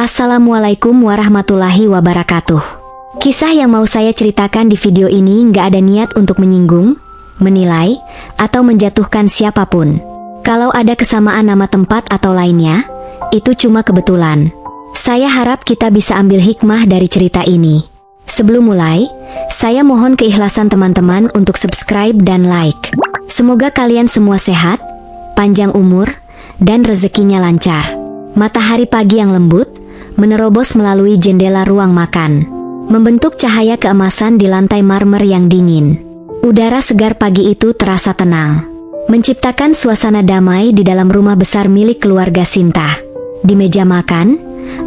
Assalamualaikum warahmatullahi wabarakatuh. Kisah yang mau saya ceritakan di video ini nggak ada niat untuk menyinggung, menilai, atau menjatuhkan siapapun. Kalau ada kesamaan nama tempat atau lainnya, itu cuma kebetulan. Saya harap kita bisa ambil hikmah dari cerita ini. Sebelum mulai, saya mohon keikhlasan teman-teman untuk subscribe dan like. Semoga kalian semua sehat, panjang umur, dan rezekinya lancar. Matahari pagi yang lembut menerobos melalui jendela ruang makan, membentuk cahaya keemasan di lantai marmer yang dingin. Udara segar pagi itu terasa tenang, menciptakan suasana damai di dalam rumah besar milik keluarga Sinta. Di meja makan,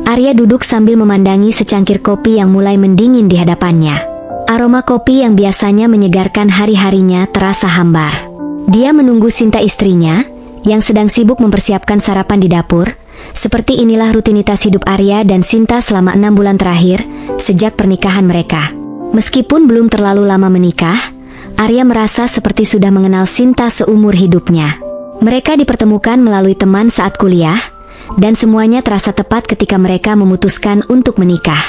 Arya duduk sambil memandangi secangkir kopi yang mulai mendingin di hadapannya. Aroma kopi yang biasanya menyegarkan hari-harinya terasa hambar. Dia menunggu Sinta istrinya, yang sedang sibuk mempersiapkan sarapan di dapur. Seperti inilah rutinitas hidup Arya dan Sinta selama 6 bulan terakhir, sejak pernikahan mereka. Meskipun belum terlalu lama menikah, Arya merasa seperti sudah mengenal Sinta seumur hidupnya. Mereka dipertemukan melalui teman saat kuliah, dan semuanya terasa tepat ketika mereka memutuskan untuk menikah.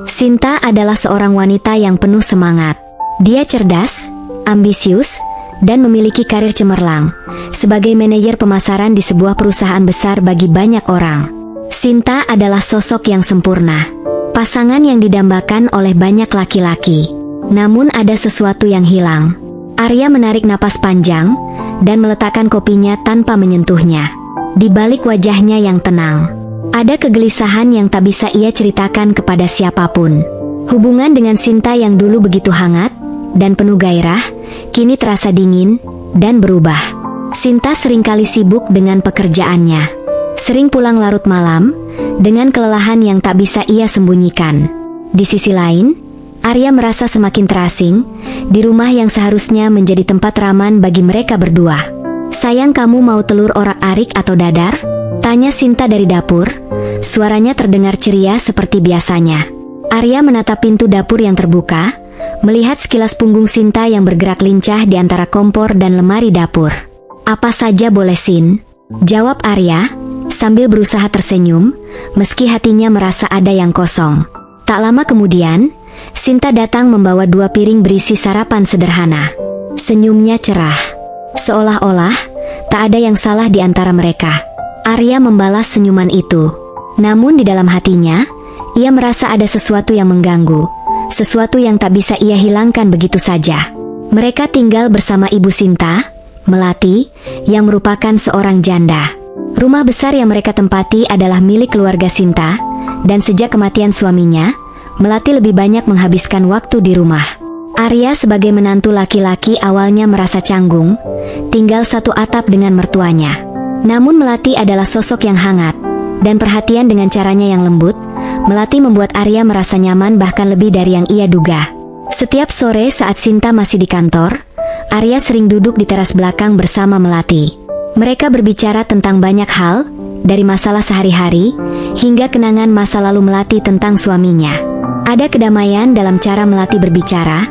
Sinta adalah seorang wanita yang penuh semangat. Dia cerdas, ambisius, dan memiliki karir cemerlang sebagai manajer pemasaran di sebuah perusahaan besar bagi banyak orang. Sinta adalah sosok yang sempurna, pasangan yang didambakan oleh banyak laki-laki. Namun ada sesuatu yang hilang. Arya menarik napas panjang dan meletakkan kopinya tanpa menyentuhnya. Di balik wajahnya yang tenang, ada kegelisahan yang tak bisa ia ceritakan kepada siapapun. Hubungan dengan Sinta yang dulu begitu hangat dan penuh gairah, kini terasa dingin dan berubah. Sinta seringkali sibuk dengan pekerjaannya, sering pulang larut malam dengan kelelahan yang tak bisa ia sembunyikan. Di sisi lain, Arya merasa semakin terasing di rumah yang seharusnya menjadi tempat raman bagi mereka berdua. "Sayang, kamu mau telur orak-arik atau dadar?" tanya Sinta dari dapur. Suaranya terdengar ceria seperti biasanya. Arya menatap pintu dapur yang terbuka, melihat sekilas punggung Sinta yang bergerak lincah di antara kompor dan lemari dapur. "Apa saja boleh, Sin?" jawab Arya, sambil berusaha tersenyum, meski hatinya merasa ada yang kosong. Tak lama kemudian, Sinta datang membawa 2 piring berisi sarapan sederhana. Senyumnya cerah, seolah-olah tak ada yang salah di antara mereka. Arya membalas senyuman itu. Namun di dalam hatinya, ia merasa ada sesuatu yang mengganggu, sesuatu yang tak bisa ia hilangkan begitu saja. Mereka tinggal bersama ibu Sinta, Melati, yang merupakan seorang janda. Rumah besar yang mereka tempati adalah milik keluarga Sinta, dan sejak kematian suaminya, Melati lebih banyak menghabiskan waktu di rumah. Arya sebagai menantu laki-laki awalnya merasa canggung, tinggal satu atap dengan mertuanya. Namun Melati adalah sosok yang hangat, dan perhatian dengan caranya yang lembut. Melati membuat Arya merasa nyaman bahkan lebih dari yang ia duga. Setiap sore saat Sinta masih di kantor, Arya sering duduk di teras belakang bersama Melati. Mereka berbicara tentang banyak hal, dari masalah sehari-hari, hingga kenangan masa lalu Melati tentang suaminya. Ada kedamaian dalam cara Melati berbicara,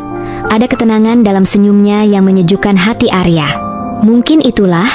ada ketenangan dalam senyumnya yang menyejukkan hati Arya. Mungkin itulah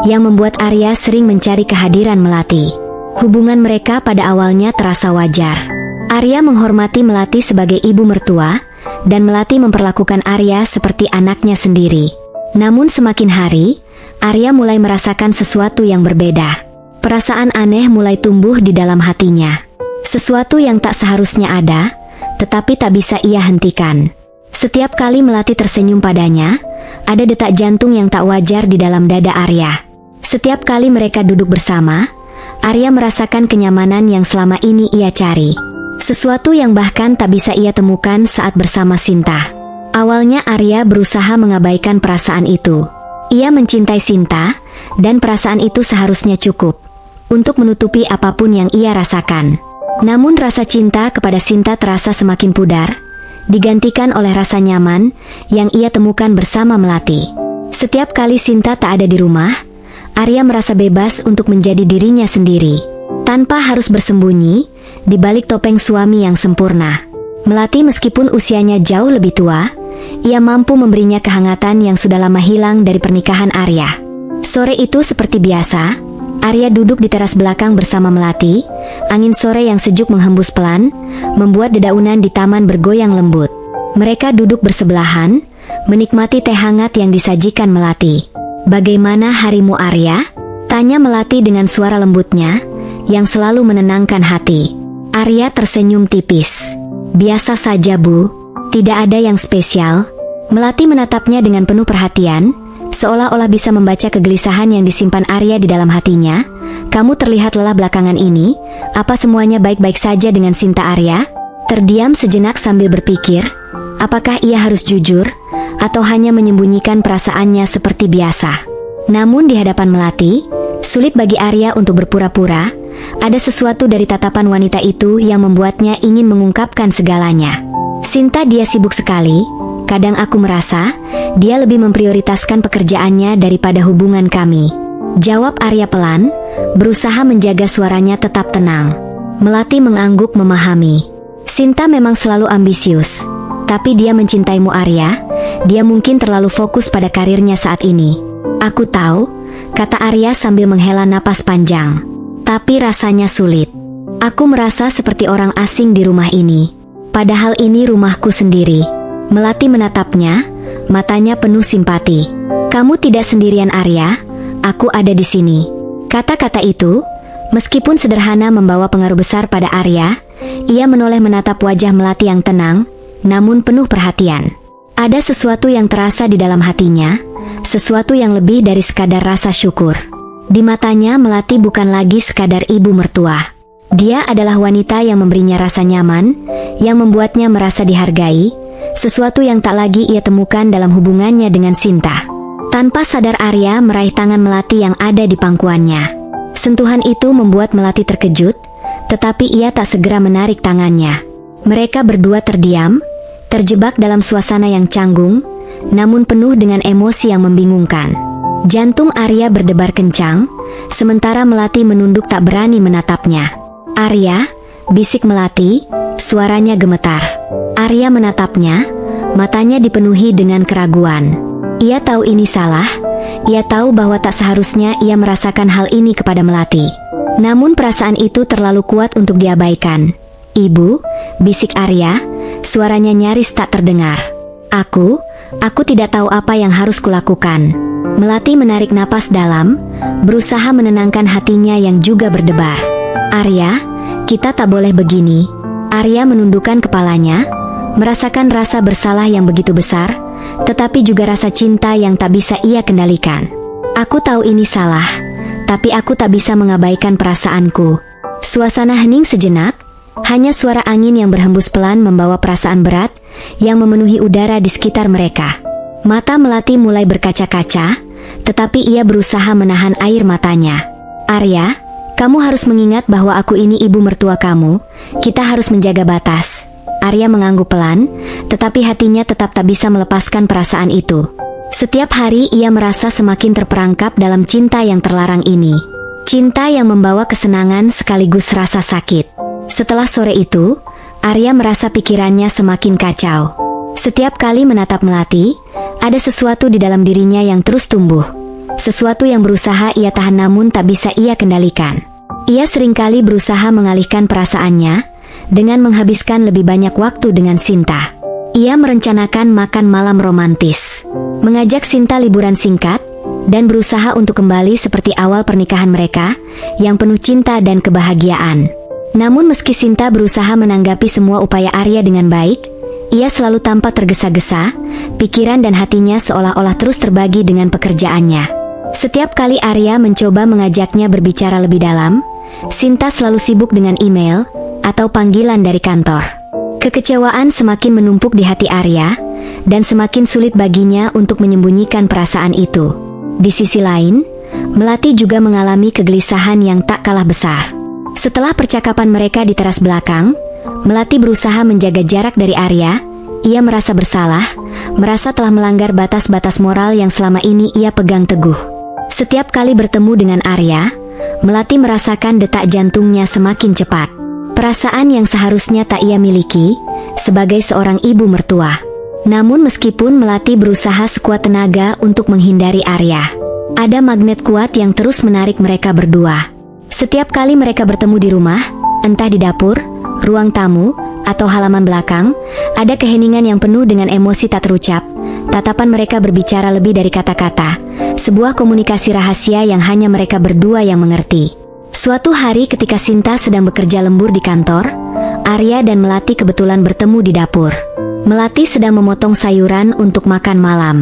yang membuat Arya sering mencari kehadiran Melati. Hubungan mereka pada awalnya terasa wajar. Arya menghormati Melati sebagai ibu mertua, dan Melati memperlakukan Arya seperti anaknya sendiri. Namun semakin hari, Arya mulai merasakan sesuatu yang berbeda. Perasaan aneh mulai tumbuh di dalam hatinya. Sesuatu yang tak seharusnya ada, tetapi tak bisa ia hentikan. Setiap kali Melati tersenyum padanya, ada detak jantung yang tak wajar di dalam dada Arya. Setiap kali mereka duduk bersama, Arya merasakan kenyamanan yang selama ini ia cari. Sesuatu yang bahkan tak bisa ia temukan saat bersama Sinta. Awalnya Arya berusaha mengabaikan perasaan itu. Ia mencintai Sinta, dan perasaan itu seharusnya cukup untuk menutupi apapun yang ia rasakan. Namun rasa cinta kepada Sinta terasa semakin pudar, digantikan oleh rasa nyaman yang ia temukan bersama Melati. Setiap kali Sinta tak ada di rumah, Arya merasa bebas untuk menjadi dirinya sendiri, tanpa harus bersembunyi di balik topeng suami yang sempurna. Melati meskipun usianya jauh lebih tua, ia mampu memberinya kehangatan yang sudah lama hilang dari pernikahan Arya. Sore itu seperti biasa, Arya duduk di teras belakang bersama Melati. Angin sore yang sejuk menghembus pelan, membuat dedaunan di taman bergoyang lembut. Mereka duduk bersebelahan, menikmati teh hangat yang disajikan Melati. "Bagaimana harimu, Arya?" tanya Melati dengan suara lembutnya, yang selalu menenangkan hati. Arya tersenyum tipis. "Biasa saja, Bu. Tidak ada yang spesial." Melati menatapnya dengan penuh perhatian, seolah-olah bisa membaca kegelisahan yang disimpan Arya di dalam hatinya. "Kamu terlihat lelah belakangan ini. Apa semuanya baik-baik saja dengan Sinta?" Arya terdiam sejenak sambil berpikir, apakah ia harus jujur, atau hanya menyembunyikan perasaannya seperti biasa. Namun di hadapan Melati, sulit bagi Arya untuk berpura-pura. Ada sesuatu dari tatapan wanita itu yang membuatnya ingin mengungkapkan segalanya. "Sinta, dia sibuk sekali. Kadang aku merasa dia lebih memprioritaskan pekerjaannya daripada hubungan kami," jawab Arya pelan, berusaha menjaga suaranya tetap tenang. Melati mengangguk memahami. "Sinta memang selalu ambisius, tapi dia mencintaimu, Arya. Dia mungkin terlalu fokus pada karirnya saat ini." "Aku tahu," kata Arya sambil menghela napas panjang. "Tapi rasanya sulit. Aku merasa seperti orang asing di rumah ini. Padahal ini rumahku sendiri." Melati menatapnya, matanya penuh simpati. "Kamu tidak sendirian, Arya. Aku ada di sini." Kata-kata itu, meskipun sederhana, membawa pengaruh besar pada Arya. Ia menoleh menatap wajah Melati yang tenang, namun penuh perhatian. Ada sesuatu yang terasa di dalam hatinya, sesuatu yang lebih dari sekadar rasa syukur. Di matanya Melati bukan lagi sekadar ibu mertua. Dia adalah wanita yang memberinya rasa nyaman, yang membuatnya merasa dihargai, sesuatu yang tak lagi ia temukan dalam hubungannya dengan Sinta. Tanpa sadar Arya meraih tangan Melati yang ada di pangkuannya. Sentuhan itu membuat Melati terkejut, tetapi ia tak segera menarik tangannya. Mereka berdua terdiam, terjebak dalam suasana yang canggung, namun penuh dengan emosi yang membingungkan. Jantung Arya berdebar kencang, sementara Melati menunduk tak berani menatapnya. "Arya," bisik Melati, suaranya gemetar. Arya menatapnya, matanya dipenuhi dengan keraguan. Ia tahu ini salah, ia tahu bahwa tak seharusnya ia merasakan hal ini kepada Melati. Namun perasaan itu terlalu kuat untuk diabaikan. "Ibu," bisik Arya, suaranya nyaris tak terdengar. Aku tidak tahu apa yang harus kulakukan." Melati menarik napas dalam, berusaha menenangkan hatinya yang juga berdebar. "Arya, kita tak boleh begini." Arya menundukkan kepalanya, merasakan rasa bersalah yang begitu besar, tetapi juga rasa cinta yang tak bisa ia kendalikan. "Aku tahu ini salah, tapi aku tak bisa mengabaikan perasaanku." Suasana hening sejenak, hanya suara angin yang berhembus pelan membawa perasaan berat yang memenuhi udara di sekitar mereka. Mata Melati mulai berkaca-kaca, tetapi ia berusaha menahan air matanya. "Arya, kamu harus mengingat bahwa aku ini ibu mertua kamu. Kita harus menjaga batas." Arya mengangguk pelan, tetapi hatinya tetap tak bisa melepaskan perasaan itu. Setiap hari ia merasa semakin terperangkap dalam cinta yang terlarang ini. Cinta yang membawa kesenangan sekaligus rasa sakit. Setelah sore itu, Arya merasa pikirannya semakin kacau. Setiap kali menatap Melati, ada sesuatu di dalam dirinya yang terus tumbuh. Sesuatu yang berusaha ia tahan namun tak bisa ia kendalikan. Ia seringkali berusaha mengalihkan perasaannya dengan menghabiskan lebih banyak waktu dengan Sinta. Ia merencanakan makan malam romantis, mengajak Sinta liburan singkat, dan berusaha untuk kembali seperti awal pernikahan mereka, yang penuh cinta dan kebahagiaan. Namun meski Sinta berusaha menanggapi semua upaya Arya dengan baik, ia selalu tampak tergesa-gesa, pikiran dan hatinya seolah-olah terus terbagi dengan pekerjaannya. Setiap kali Arya mencoba mengajaknya berbicara lebih dalam, Sinta selalu sibuk dengan email atau panggilan dari kantor. Kekecewaan semakin menumpuk di hati Arya, dan semakin sulit baginya untuk menyembunyikan perasaan itu. Di sisi lain, Melati juga mengalami kegelisahan yang tak kalah besar. Setelah percakapan mereka di teras belakang, Melati berusaha menjaga jarak dari Arya. Ia merasa bersalah, merasa telah melanggar batas-batas moral yang selama ini ia pegang teguh. Setiap kali bertemu dengan Arya, Melati merasakan detak jantungnya semakin cepat. Perasaan yang seharusnya tak ia miliki sebagai seorang ibu mertua. Namun meskipun Melati berusaha sekuat tenaga untuk menghindari Arya, Ada magnet kuat yang terus menarik mereka berdua. Setiap kali mereka bertemu di rumah, entah di dapur, ruang tamu, atau halaman belakang, ada keheningan yang penuh dengan emosi tak terucap. Tatapan mereka berbicara lebih dari kata-kata. Sebuah komunikasi rahasia yang hanya mereka berdua yang mengerti. Suatu hari ketika Sinta sedang bekerja lembur di kantor, Arya dan Melati kebetulan bertemu di dapur. Melati sedang memotong sayuran untuk makan malam.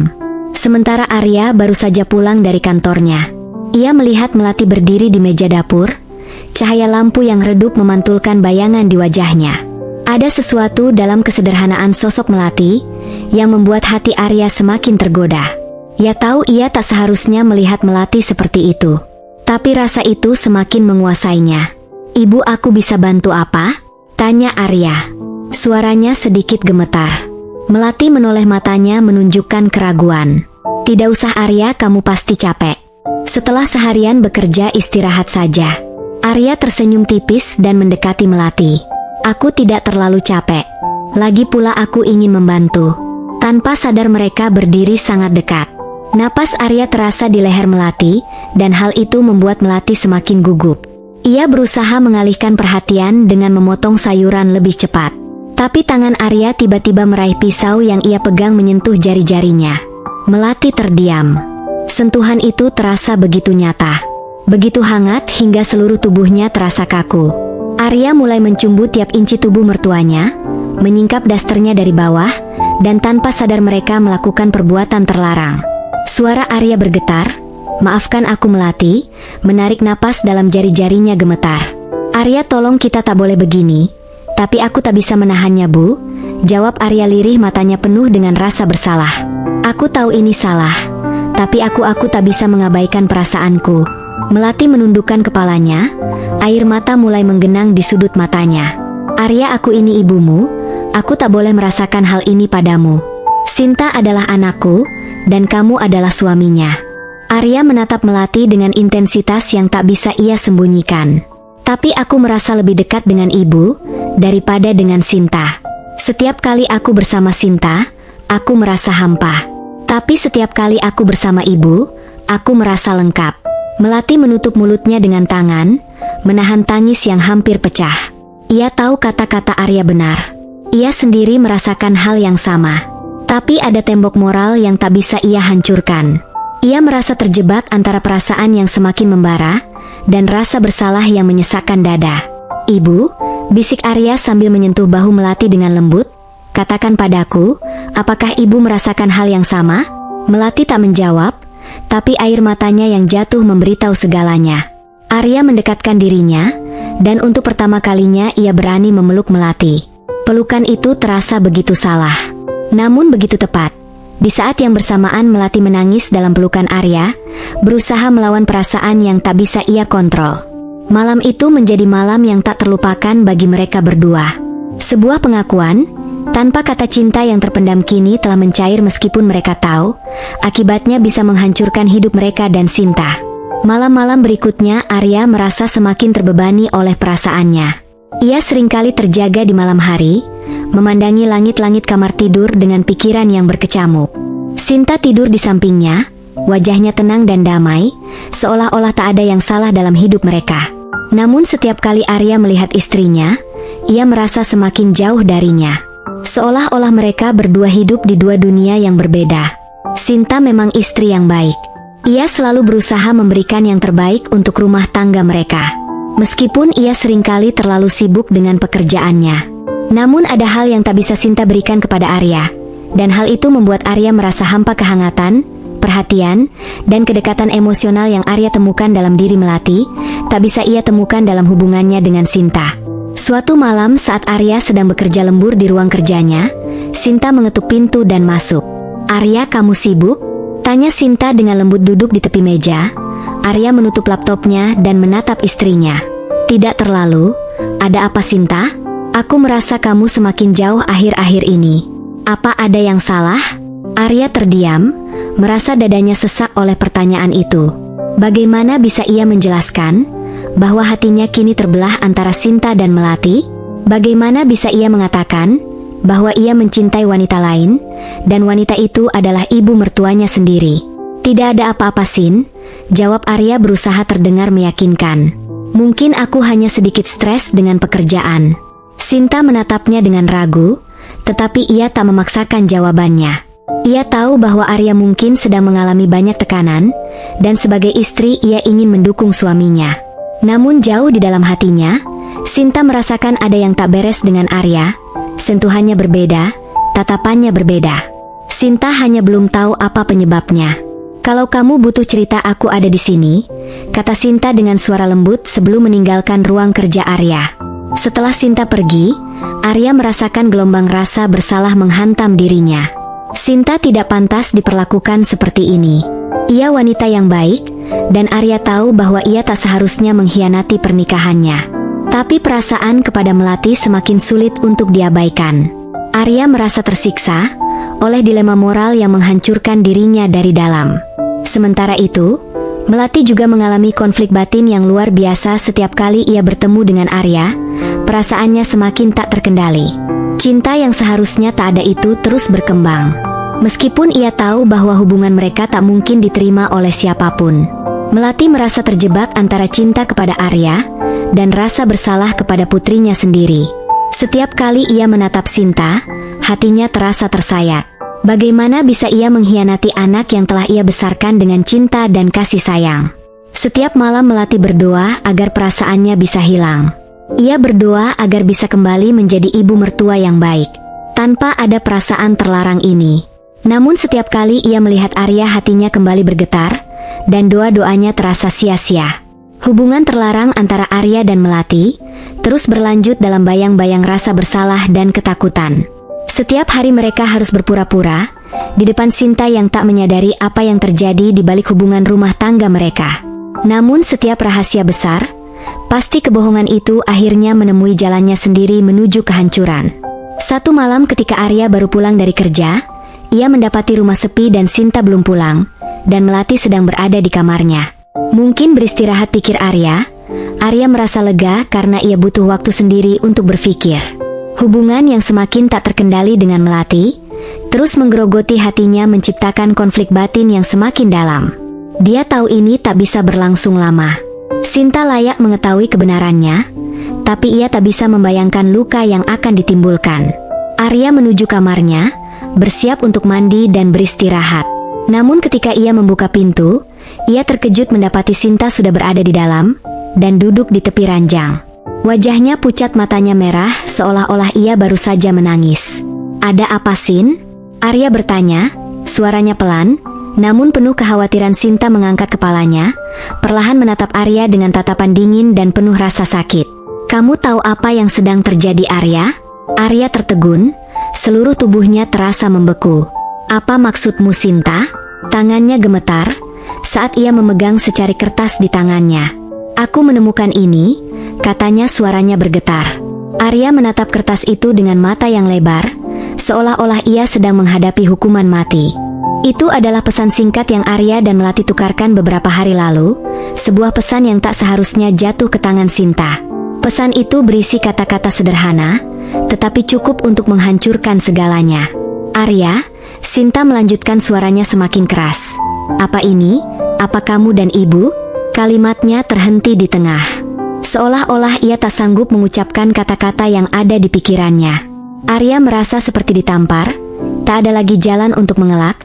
Sementara Arya baru saja pulang dari kantornya. Ia melihat Melati berdiri di meja dapur. Cahaya lampu yang redup memantulkan bayangan di wajahnya. Ada sesuatu dalam kesederhanaan sosok Melati yang membuat hati Arya semakin tergoda. Ia tahu ia tak seharusnya melihat Melati seperti itu. Tapi rasa itu semakin menguasainya. "Ibu, aku bisa bantu apa?" tanya Arya. Suaranya sedikit gemetar. Melati menoleh matanya menunjukkan keraguan. "Tidak usah Arya, kamu pasti capek. Setelah seharian bekerja, istirahat saja." Arya tersenyum tipis dan mendekati Melati. "Aku tidak terlalu capek. Lagi pula aku ingin membantu." Tanpa sadar mereka berdiri sangat dekat. Napas Arya terasa di leher Melati, dan hal itu membuat Melati semakin gugup. Ia berusaha mengalihkan perhatian dengan memotong sayuran lebih cepat. Tapi tangan Arya tiba-tiba meraih pisau yang ia pegang menyentuh jari-jarinya. Melati terdiam. Sentuhan itu terasa begitu nyata. Begitu hangat hingga seluruh tubuhnya terasa kaku. Arya mulai mencumbu tiap inci tubuh mertuanya, menyingkap dasternya dari bawah, dan tanpa sadar mereka melakukan perbuatan terlarang. Suara Arya bergetar, "Maafkan aku Melati," menarik napas dalam jari-jarinya gemetar. "Arya, tolong, kita tak boleh begini." "Tapi aku tak bisa menahannya, Bu," jawab Arya lirih, matanya penuh dengan rasa bersalah. "Aku tahu ini salah, tapi aku tak bisa mengabaikan perasaanku." Melati menundukkan kepalanya, air mata mulai menggenang di sudut matanya. "Arya, aku ini ibumu, aku tak boleh merasakan hal ini padamu. Sinta adalah anakku, dan kamu adalah suaminya." Arya menatap Melati dengan intensitas yang tak bisa ia sembunyikan. "Tapi aku merasa lebih dekat dengan ibu daripada dengan Sinta. Setiap kali aku bersama Sinta, aku merasa hampa. Tapi setiap kali aku bersama ibu, aku merasa lengkap." Melati menutup mulutnya dengan tangan, menahan tangis yang hampir pecah. Ia tahu kata-kata Arya benar. Ia sendiri merasakan hal yang sama. Tapi ada tembok moral yang tak bisa ia hancurkan. Ia merasa terjebak antara perasaan yang semakin membara dan rasa bersalah yang menyesakkan dada. "Ibu," bisik Arya sambil menyentuh bahu Melati dengan lembut, "katakan padaku, apakah ibu merasakan hal yang sama?" Melati tak menjawab, tapi air matanya yang jatuh memberitahu segalanya. Arya mendekatkan dirinya, dan untuk pertama kalinya ia berani memeluk Melati. Pelukan itu terasa begitu salah, namun begitu tepat. Di saat yang bersamaan Melati menangis dalam pelukan Arya, berusaha melawan perasaan yang tak bisa ia kontrol. Malam itu menjadi malam yang tak terlupakan bagi mereka berdua. Sebuah pengakuan tanpa kata cinta yang terpendam kini telah mencair, meskipun mereka tahu akibatnya bisa menghancurkan hidup mereka dan Sinta. Malam-malam berikutnya Arya merasa semakin terbebani oleh perasaannya. Ia seringkali terjaga di malam hari, memandangi langit-langit kamar tidur dengan pikiran yang berkecamuk. Sinta tidur di sampingnya, wajahnya tenang dan damai, seolah-olah tak ada yang salah dalam hidup mereka. Namun setiap kali Arya melihat istrinya, ia merasa semakin jauh darinya. Seolah-olah mereka berdua hidup di dua dunia yang berbeda. Sinta memang istri yang baik. Ia selalu berusaha memberikan yang terbaik untuk rumah tangga mereka. Meskipun ia seringkali terlalu sibuk dengan pekerjaannya. Namun ada hal yang tak bisa Sinta berikan kepada Arya. Dan hal itu membuat Arya merasa hampa kehangatan, perhatian, dan kedekatan emosional yang Arya temukan dalam diri Melati, tak bisa ia temukan dalam hubungannya dengan Sinta. Suatu malam saat Arya sedang bekerja lembur di ruang kerjanya, Sinta mengetuk pintu dan masuk. "Arya, kamu sibuk?" tanya Sinta dengan lembut duduk di tepi meja. Arya menutup laptopnya dan menatap istrinya. "Tidak terlalu. Ada apa Sinta? Aku merasa kamu semakin jauh akhir-akhir ini. Apa ada yang salah?" Arya terdiam, merasa dadanya sesak oleh pertanyaan itu. Bagaimana bisa ia menjelaskan bahwa hatinya kini terbelah antara Sinta dan Melati? Bagaimana bisa ia mengatakan bahwa ia mencintai wanita lain, dan wanita itu adalah ibu mertuanya sendiri? "Tidak ada apa-apa Sin, jawab Arya berusaha terdengar meyakinkan. Mungkin aku hanya sedikit stres dengan pekerjaan. Sinta menatapnya dengan ragu, tetapi ia tak memaksakan jawabannya. Ia tahu bahwa Arya mungkin sedang mengalami banyak tekanan, dan sebagai istri ia ingin mendukung suaminya. Namun jauh di dalam hatinya, Sinta merasakan ada yang tak beres dengan Arya. Sentuhannya berbeda, tatapannya berbeda. Sinta hanya belum tahu apa penyebabnya. Kalau kamu butuh cerita, aku ada di sini, kata Sinta dengan suara lembut sebelum meninggalkan ruang kerja Arya. Setelah Sinta pergi, Arya merasakan gelombang rasa bersalah menghantam dirinya. Sinta tidak pantas diperlakukan seperti ini. Ia wanita yang baik, dan Arya tahu bahwa ia tak seharusnya mengkhianati pernikahannya. Tapi perasaan kepada Melati semakin sulit untuk diabaikan. Arya merasa tersiksa oleh dilema moral yang menghancurkan dirinya dari dalam. Sementara itu, Melati juga mengalami konflik batin yang luar biasa setiap kali ia bertemu dengan Arya. Perasaannya semakin tak terkendali. Cinta yang seharusnya tak ada itu terus berkembang. Meskipun ia tahu bahwa hubungan mereka tak mungkin diterima oleh siapapun. Melati merasa terjebak antara cinta kepada Arya dan rasa bersalah kepada putrinya sendiri. Setiap kali ia menatap Sinta, hatinya terasa tersayat. Bagaimana bisa ia mengkhianati anak yang telah ia besarkan dengan cinta dan kasih sayang? Setiap malam Melati berdoa agar perasaannya bisa hilang. Ia berdoa agar bisa kembali menjadi ibu mertua yang baik, tanpa ada perasaan terlarang ini. Namun setiap kali ia melihat Arya, hatinya kembali bergetar, dan doa-doanya terasa sia-sia. Hubungan terlarang antara Arya dan Melati terus berlanjut dalam bayang-bayang rasa bersalah dan ketakutan. Setiap hari mereka harus berpura-pura di depan Sinta yang tak menyadari apa yang terjadi di balik hubungan rumah tangga mereka. Namun setiap rahasia besar, pasti kebohongan itu akhirnya menemui jalannya sendiri menuju kehancuran. Satu malam ketika Arya baru pulang dari kerja, ia mendapati rumah sepi dan Sinta belum pulang, dan Melati sedang berada di kamarnya. Mungkin beristirahat, pikir Arya. Arya merasa lega karena ia butuh waktu sendiri untuk berpikir. Hubungan yang semakin tak terkendali dengan Melati terus menggerogoti hatinya, menciptakan konflik batin yang semakin dalam. Dia tahu ini tak bisa berlangsung lama. Sinta layak mengetahui kebenarannya, tapi ia tak bisa membayangkan luka yang akan ditimbulkan. Arya menuju kamarnya, bersiap untuk mandi dan beristirahat. Namun ketika ia membuka pintu, ia terkejut mendapati Sinta sudah berada di dalam dan duduk di tepi ranjang. Wajahnya pucat, matanya merah, seolah-olah ia baru saja menangis. "Ada apa, Sin?" Arya bertanya, suaranya pelan, namun penuh kekhawatiran. Sinta mengangkat kepalanya, perlahan menatap Arya dengan tatapan dingin dan penuh rasa sakit. "Kamu tahu apa yang sedang terjadi, Arya?" Arya tertegun, seluruh tubuhnya terasa membeku. "Apa maksudmu, Sinta?" Tangannya gemetar saat ia memegang secari kertas di tangannya. "Aku menemukan ini," katanya, suaranya bergetar. Arya menatap kertas itu dengan mata yang lebar, seolah-olah ia sedang menghadapi hukuman mati. Itu adalah pesan singkat yang Arya dan Melati tukarkan beberapa hari lalu, sebuah pesan yang tak seharusnya jatuh ke tangan Sinta. Pesan itu berisi kata-kata sederhana, tetapi cukup untuk menghancurkan segalanya. "Arya," Sinta melanjutkan, suaranya semakin keras. "Apa ini? Apa kamu dan ibu?" Kalimatnya terhenti di tengah. Seolah-olah ia tak sanggup mengucapkan kata-kata yang ada di pikirannya. Arya merasa seperti ditampar, tak ada lagi jalan untuk mengelak,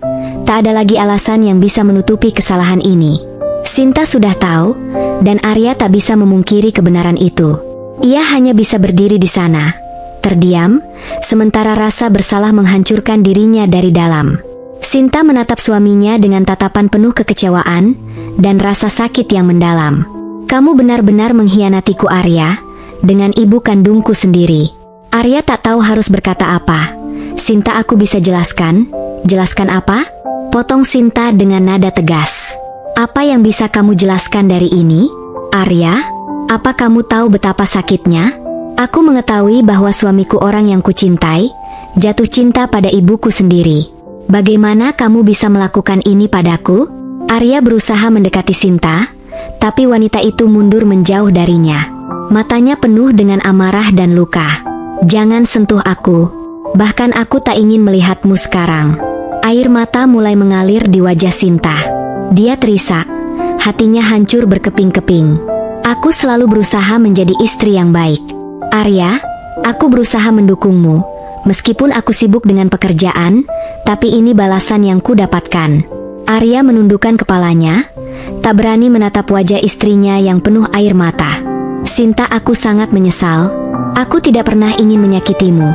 tak ada lagi alasan yang bisa menutupi kesalahan ini. Sinta sudah tahu, dan Arya tak bisa memungkiri kebenaran itu. Ia hanya bisa berdiri di sana, terdiam, sementara rasa bersalah menghancurkan dirinya dari dalam. Sinta menatap suaminya dengan tatapan penuh kekecewaan dan rasa sakit yang mendalam. "Kamu benar-benar mengkhianatiku, Arya, dengan ibu kandungku sendiri." Arya tak tahu harus berkata apa. "Sinta, aku bisa jelaskan." "Jelaskan apa?" potong Sinta dengan nada tegas. "Apa yang bisa kamu jelaskan dari ini, Arya? Apa kamu tahu betapa sakitnya? Aku mengetahui bahwa suamiku, orang yang kucintai, jatuh cinta pada ibuku sendiri. Bagaimana kamu bisa melakukan ini padaku?" Arya berusaha mendekati Sinta, tapi wanita itu mundur menjauh darinya. Matanya penuh dengan amarah dan luka. "Jangan sentuh aku. Bahkan aku tak ingin melihatmu sekarang." Air mata mulai mengalir di wajah Sinta. Dia terisak, hatinya hancur berkeping-keping. Aku selalu berusaha menjadi istri yang baik. Arya, aku berusaha mendukungmu. Meskipun aku sibuk dengan pekerjaan, tapi ini balasan yang kudapatkan. Arya menundukkan kepalanya, tak berani menatap wajah istrinya yang penuh air mata. Sinta, aku sangat menyesal. Aku tidak pernah ingin menyakitimu.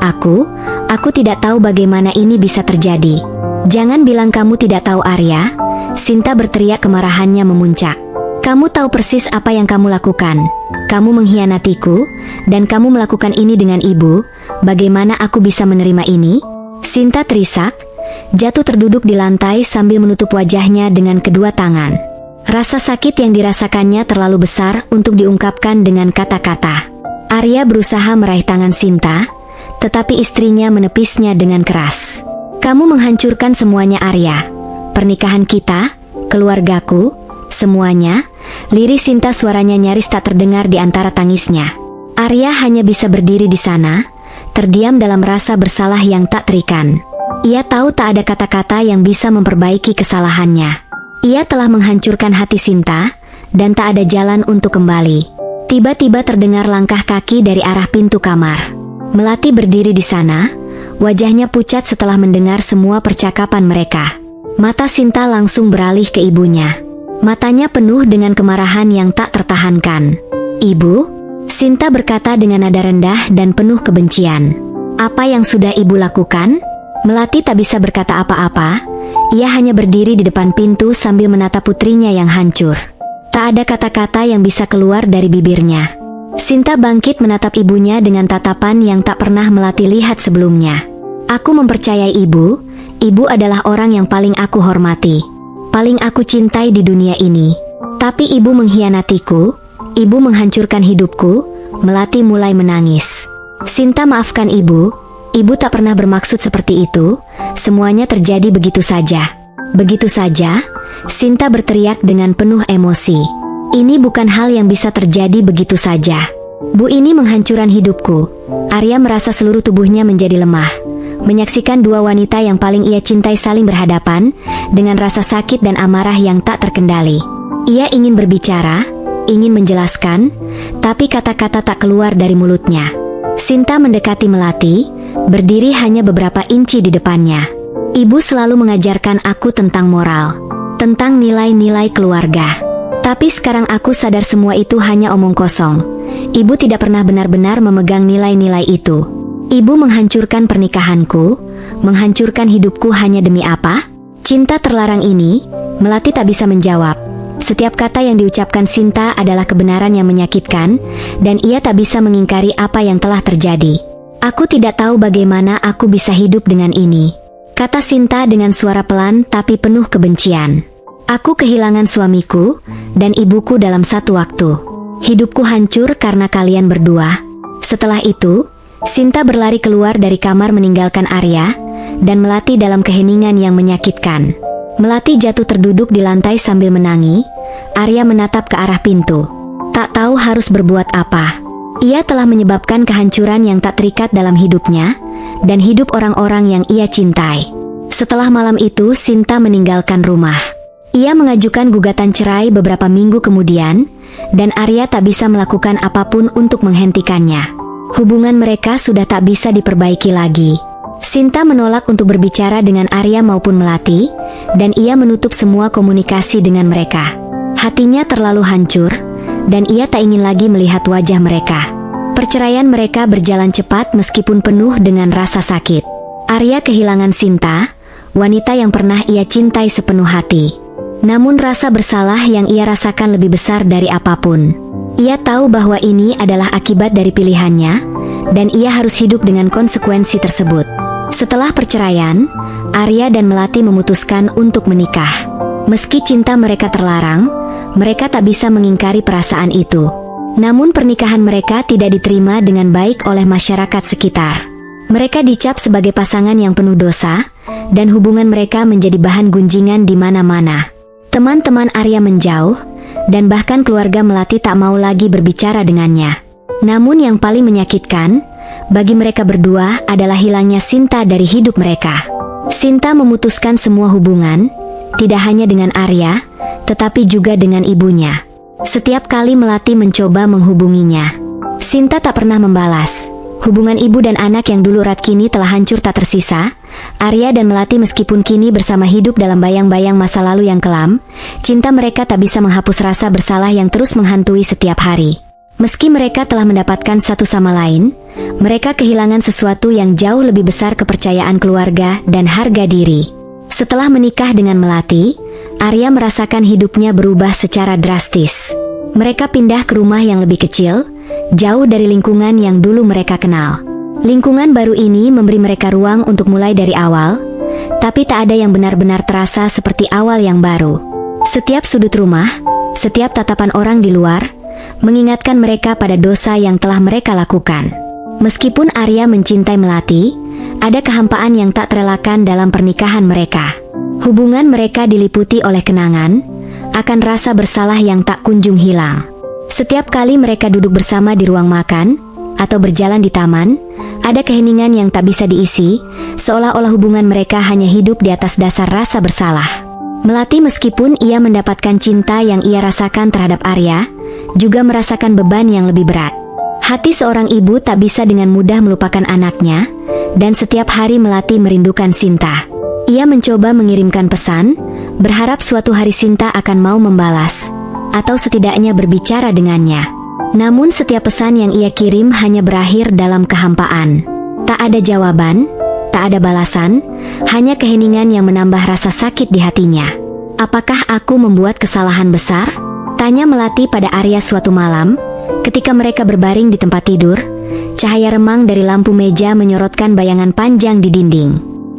Aku tidak tahu bagaimana ini bisa terjadi. Jangan bilang kamu tidak tahu, Arya. Sinta berteriak, kemarahannya memuncak. Kamu tahu persis apa yang kamu lakukan. Kamu mengkhianatiku, dan kamu melakukan ini dengan ibu. Bagaimana aku bisa menerima ini? Sinta terisak, jatuh terduduk di lantai sambil menutup wajahnya dengan kedua tangan. Rasa sakit yang dirasakannya terlalu besar untuk diungkapkan dengan kata-kata. Arya berusaha meraih tangan Sinta, tetapi istrinya menepisnya dengan keras. Kamu menghancurkan semuanya, Arya. Pernikahan kita, keluargaku, semuanya. Liris Sinta, suaranya nyaris tak terdengar di antara tangisnya. Arya hanya bisa berdiri di sana, terdiam dalam rasa bersalah yang tak terikan. Ia tahu tak ada kata-kata yang bisa memperbaiki kesalahannya. Ia telah menghancurkan hati Sinta, dan tak ada jalan untuk kembali. Tiba-tiba terdengar langkah kaki dari arah pintu kamar. Melati berdiri di sana, wajahnya pucat setelah mendengar semua percakapan mereka. Mata Sinta langsung beralih ke ibunya. Matanya penuh dengan kemarahan yang tak tertahankan. Ibu? Sinta berkata dengan nada rendah dan penuh kebencian. Apa yang sudah ibu lakukan? Melati tak bisa berkata apa-apa. Ia hanya berdiri di depan pintu sambil menatap putrinya yang hancur. Tak ada kata-kata yang bisa keluar dari bibirnya. Sinta bangkit menatap ibunya dengan tatapan yang tak pernah Melati lihat sebelumnya. Aku mempercayai ibu. Ibu adalah orang yang paling aku hormati, paling aku cintai di dunia ini. Tapi ibu mengkhianatiku, ibu menghancurkan hidupku. Melati mulai menangis. Sinta, maafkan ibu. Ibu tak pernah bermaksud seperti itu. Semuanya terjadi begitu saja. Begitu saja? Sinta berteriak dengan penuh emosi. Ini bukan hal yang bisa terjadi begitu saja. Bu, ini menghancurkan hidupku. Arya merasa seluruh tubuhnya menjadi lemah. Menyaksikan dua wanita yang paling ia cintai saling berhadapan, dengan rasa sakit dan amarah yang tak terkendali. Ia ingin berbicara, ingin menjelaskan, tapi kata-kata tak keluar dari mulutnya. Sinta mendekati Melati, berdiri hanya beberapa inci di depannya. Ibu selalu mengajarkan aku tentang moral, tentang nilai-nilai keluarga. Tapi sekarang aku sadar semua itu hanya omong kosong. Ibu tidak pernah benar-benar memegang nilai-nilai itu. Ibu menghancurkan pernikahanku, menghancurkan hidupku hanya demi apa? Cinta terlarang ini. Melati tak bisa menjawab. Setiap kata yang diucapkan Sinta adalah kebenaran yang menyakitkan, dan ia tak bisa mengingkari apa yang telah terjadi. Aku tidak tahu bagaimana aku bisa hidup dengan ini, kata Sinta dengan suara pelan tapi penuh kebencian. Aku kehilangan suamiku dan ibuku dalam satu waktu. Hidupku hancur karena kalian berdua. Setelah itu, Sinta berlari keluar dari kamar meninggalkan Arya dan Melati dalam keheningan yang menyakitkan. Melati jatuh terduduk di lantai sambil menangis. Arya menatap ke arah pintu. Tak tahu harus berbuat apa. Ia telah menyebabkan kehancuran yang tak terikat dalam hidupnya dan hidup orang-orang yang ia cintai. Setelah malam itu, Sinta meninggalkan rumah. Ia mengajukan gugatan cerai beberapa minggu kemudian, dan Arya tak bisa melakukan apapun untuk menghentikannya. Hubungan mereka sudah tak bisa diperbaiki lagi. Sinta menolak untuk berbicara dengan Arya maupun Melati, dan ia menutup semua komunikasi dengan mereka. Hatinya terlalu hancur, dan ia tak ingin lagi melihat wajah mereka. Perceraian mereka berjalan cepat meskipun penuh dengan rasa sakit. Arya kehilangan Sinta, wanita yang pernah ia cintai sepenuh hati. Namun rasa bersalah yang ia rasakan lebih besar dari apapun. Ia tahu bahwa ini adalah akibat dari pilihannya, dan ia harus hidup dengan konsekuensi tersebut. Setelah perceraian, Arya dan Melati memutuskan untuk menikah. Meski cinta mereka terlarang, mereka tak bisa mengingkari perasaan itu. Namun pernikahan mereka tidak diterima dengan baik oleh masyarakat sekitar. Mereka dicap sebagai pasangan yang penuh dosa, dan hubungan mereka menjadi bahan gunjingan di mana-mana. Teman-teman Arya menjauh, dan bahkan keluarga Melati tak mau lagi berbicara dengannya. Namun yang paling menyakitkan bagi mereka berdua adalah hilangnya Sinta dari hidup mereka. Sinta memutuskan semua hubungan, tidak hanya dengan Arya, tetapi juga dengan ibunya. Setiap kali Melati mencoba menghubunginya, Sinta tak pernah membalas. Hubungan ibu dan anak yang dulu erat kini telah hancur tak tersisa. Arya dan Melati meskipun kini bersama hidup dalam bayang-bayang masa lalu yang kelam, cinta mereka tak bisa menghapus rasa bersalah yang terus menghantui setiap hari. Meski mereka telah mendapatkan satu sama lain, mereka kehilangan sesuatu yang jauh lebih besar, kepercayaan keluarga dan harga diri. Setelah menikah dengan Melati, Arya merasakan hidupnya berubah secara drastis. Mereka pindah ke rumah yang lebih kecil, jauh dari lingkungan yang dulu mereka kenal. Lingkungan baru ini memberi mereka ruang untuk mulai dari awal, tapi tak ada yang benar-benar terasa seperti awal yang baru. Setiap sudut rumah, setiap tatapan orang di luar, mengingatkan mereka pada dosa yang telah mereka lakukan. Meskipun Arya mencintai Melati, ada kehampaan yang tak terelakkan dalam pernikahan mereka. Hubungan mereka diliputi oleh kenangan, akan rasa bersalah yang tak kunjung hilang. Setiap kali mereka duduk bersama di ruang makan, atau berjalan di taman, ada keheningan yang tak bisa diisi, seolah-olah hubungan mereka hanya hidup di atas dasar rasa bersalah. Melati meskipun ia mendapatkan cinta yang ia rasakan terhadap Arya, juga merasakan beban yang lebih berat. Hati seorang ibu tak bisa dengan mudah melupakan anaknya, dan setiap hari Melati merindukan Sinta. Ia mencoba mengirimkan pesan, berharap suatu hari Sinta akan mau membalas, atau setidaknya berbicara dengannya. Namun setiap pesan yang ia kirim hanya berakhir dalam kehampaan. Tak ada jawaban, tak ada balasan, hanya keheningan yang menambah rasa sakit di hatinya. "Apakah aku membuat kesalahan besar?" tanya Melati pada Arya suatu malam, ketika mereka berbaring di tempat tidur. Cahaya remang dari lampu meja menyorotkan bayangan panjang di dinding.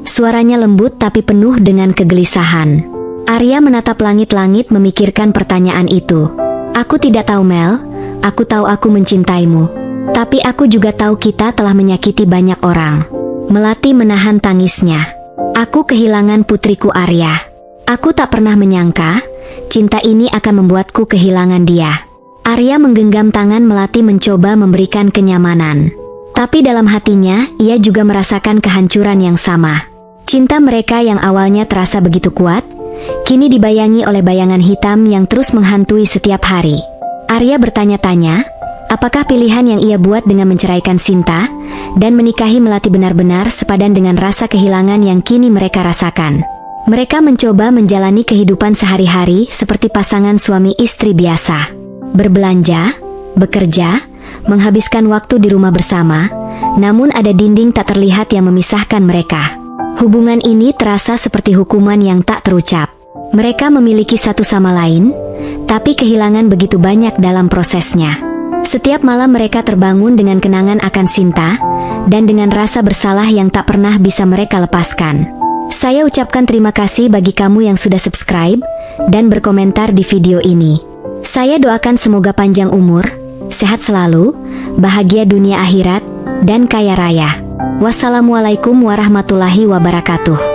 Suaranya lembut tapi penuh dengan kegelisahan. Arya menatap langit-langit memikirkan pertanyaan itu. "Aku tidak tahu, Mel. Aku tahu aku mencintaimu. Tapi aku juga tahu kita telah menyakiti banyak orang." Melati menahan tangisnya. "Aku kehilangan putriku Arya. Aku tak pernah menyangka cinta ini akan membuatku kehilangan dia." Arya menggenggam tangan Melati mencoba memberikan kenyamanan. Tapi dalam hatinya, ia juga merasakan kehancuran yang sama. Cinta mereka yang awalnya terasa begitu kuat, kini dibayangi oleh bayangan hitam yang terus menghantui setiap hari. Arya bertanya-tanya, apakah pilihan yang ia buat dengan menceraikan Sinta dan menikahi Melati benar-benar sepadan dengan rasa kehilangan yang kini mereka rasakan. Mereka mencoba menjalani kehidupan sehari-hari seperti pasangan suami istri biasa. Berbelanja, bekerja, menghabiskan waktu di rumah bersama, namun ada dinding tak terlihat yang memisahkan mereka. Hubungan ini terasa seperti hukuman yang tak terucap. Mereka memiliki satu sama lain, tapi kehilangan begitu banyak dalam prosesnya. Setiap malam mereka terbangun dengan kenangan akan Sinta, dan dengan rasa bersalah yang tak pernah bisa mereka lepaskan. Saya ucapkan terima kasih bagi kamu yang sudah subscribe, dan berkomentar di video ini. Saya doakan semoga panjang umur, sehat selalu, bahagia dunia akhirat, dan kaya raya. Wassalamualaikum warahmatullahi wabarakatuh.